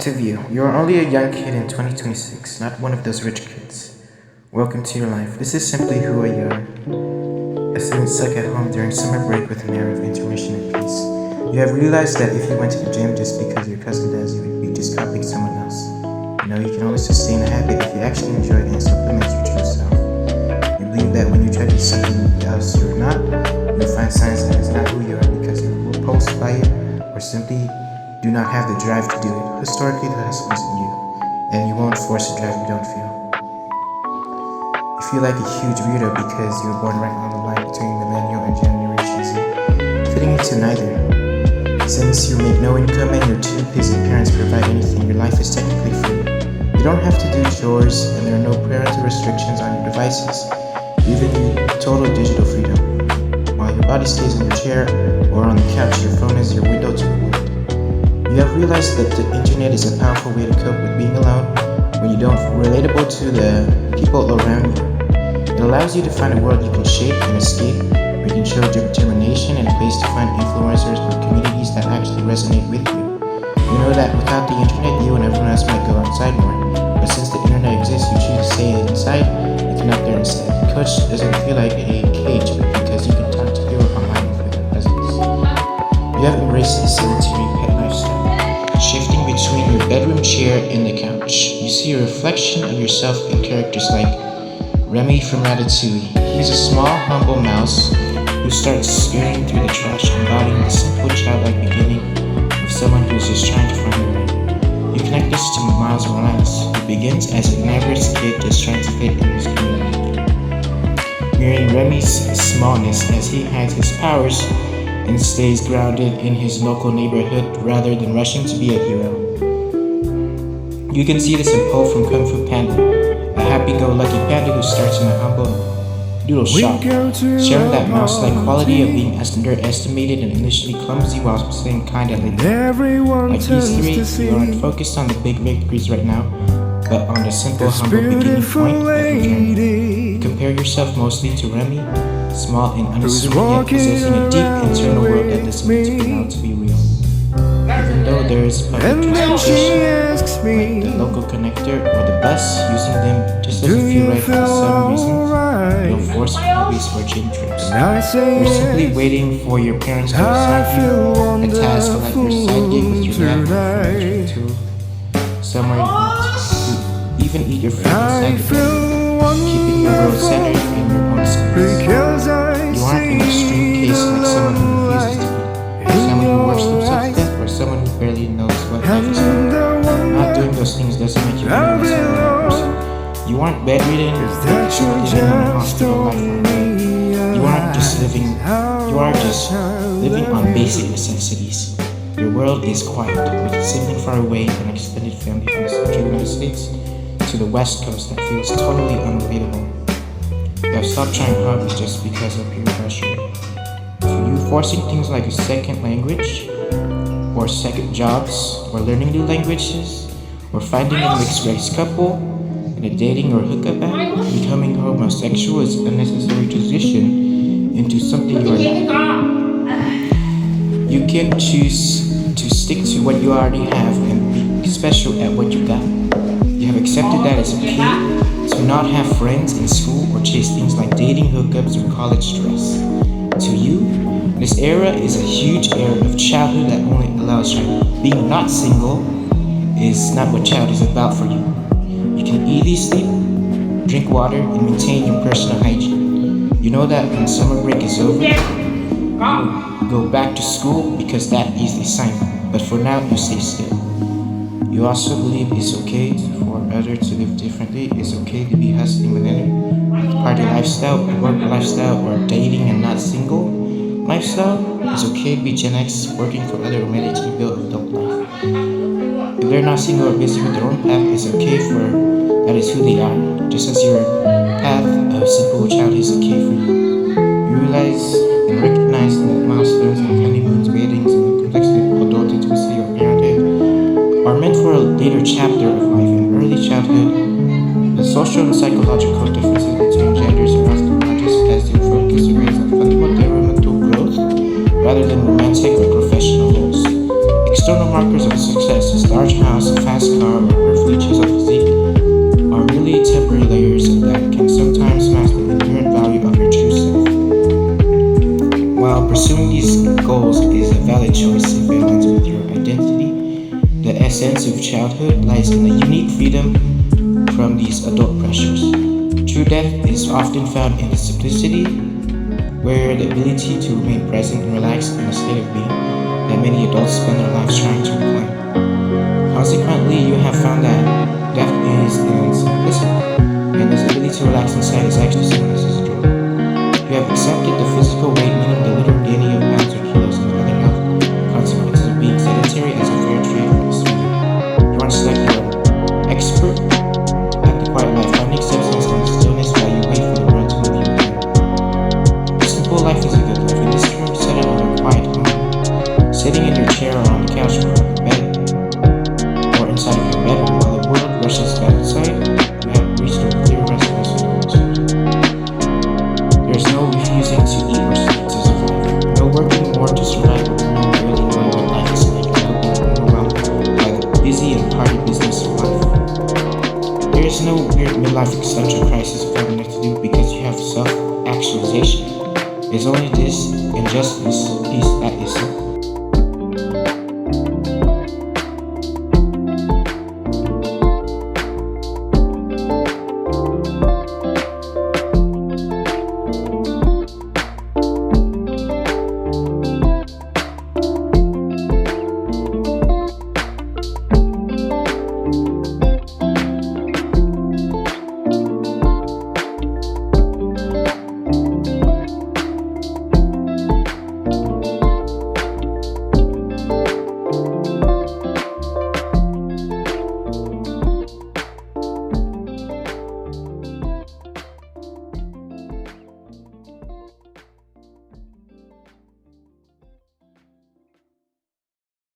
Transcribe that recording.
point of view. You are only a young kid in 2026, not one of those rich kids. Welcome to your life. This is simply who you are. A student stuck at home during summer break with an air of intermission and peace. You have realized that if you went to the gym just because your cousin does, you would be just copying someone else. You know, you can only sustain a habit if you actually enjoy it and supplement your true self. You believe that when you try to be something else you're not, you'll find signs that it's not who you are because you're repulsed by it or simply do not have the drive to do it. Historically, the hustle isn't you, and you won't force a drive you don't feel. You feel like a huge weirdo because you were born right on the line between Millennial and Generation Z, fitting into neither. Since you make no income and your two busy parents provide anything, your life is technically free. You don't have to do chores, and there are no parental restrictions on your devices, giving you total digital freedom. While your body stays in your chair or on the couch, your phone is your window to the world. You have realized that the internet is a powerful way to cope with being alone when you don't feel relatable to the people around you. It allows you to find a world you can shape and escape, where you can show determination and a place to find influencers or communities that actually resonate with you. You know that without the internet, you and everyone else might go outside more, but since the internet exists, you choose to stay inside and connect there instead. The coach doesn't feel like a cage, but because you can talk to people online with their presence. You have embraced the solitary pet lifestyle, shifting between your bedroom chair and the couch. You see a reflection of yourself in characters like Remy from Ratatouille. He's a small, humble mouse who starts scurrying through the trash, embodying the simple, childlike beginning of someone who's just trying to find their way. You connect this to Miles Morales, who begins as a nervous kid just trying to fit in his community, mirroring Remy's smallness as he hides his powers and stays grounded in his local neighborhood rather than rushing to be a hero. You can see this in Po from Kung Fu Panda, a happy-go-lucky panda who starts in a humble noodle shop, sharing that mouse-like quality of being underestimated and initially clumsy while staying kind and living. Like these three, you aren't focused on the big victories right now, but on the simple, humble beginning point of your journey. You compare yourself mostly to Remy, small and unassuming yet possessing a deep internal world that doesn't need to be known to be real. Even though there is public transportation, like the local connector or the bus, using them just doesn't feel right for some reasons. You'll force hobbies or gym trips. You're simply waiting for your parents to assign you a task like your side gig with your dad to somewhere you even eat your food inside the bed, keeping your world centered in your own space. You aren't an extreme case like someone who refuses to eat, someone who works themselves to death, or someone who barely knows what life is like. Not doing those things doesn't make you any less of a person. You aren't bedridden, living on a hospital lifeline. You aren't just living, you are just living on basic necessities. Your world is quiet, with a sibling far away and an extended family from the central United States to the West Coast that feels totally unrelatable. You have stopped trying hobbies just because of peer pressure. For you, forcing things like a second language, or second jobs, or learning new languages, or finding a mixed-race couple, in a dating or hookup app, becoming homosexual is a necessary transition into something you are not. You can choose to stick to what you already have and be special at what you got. You have accepted that it's okay to not have friends in school or chase things like dating, hookups, or college stress. To you, this era is a huge era of childhood that only allows childhood. Being not single is not what childhood is about for you. You can easily sleep, drink water, and maintain your personal hygiene. You know that when summer break is over, you will go back to school because that is the assignment. But for now, you stay still. You also believe it's okay for others to live differently. It's okay to be hustling with any party lifestyle, work lifestyle, or dating and not single lifestyle. It's okay to be Gen X, working for other romantically built adult life. If they're not single or busy with their own path, it's okay for that is who they are, just as your path of simple childhood is okay for you. You realize and recognize that milestones and honeymoons, weddings, and the complexity of adult intimacy or parenthood are meant for a later chapter of life. In early childhood, the social and psychological differences between genders are often largest as they focus areas on fundamental growth rather than romantic or professional goals. External markers of success is large house, fast True depth is often found in the simplicity, where the ability to remain present and relaxed in a state of being that many adults spend their lives trying to reclaim. Consequently, you have found that depth is in simplicity, and this ability to relax inside is actually seen as a dream. You have accepted the physical weight, meaning the literal gaining of pounds or kilos, and the other health consequences of being sedentary as a fair trade for this reason. You want to select your expert at the quiet life, finding substance and stillness while you wait for the world to move you again. A simple life is a good life. In this current setup of a quiet home, sitting in your chair or on the couch or on the bed, or inside of your bedroom while the world rushes outside, you have reached a clear restless universe. There is no refusing to eat or sleep to survive. No working more to survive, or no barely knowing what life is like. No being overwhelmed by the busy and party business of life. There is no weird midlife existential crisis of having nothing to do because you have self-actualization. There's only this and just this peace that is simple.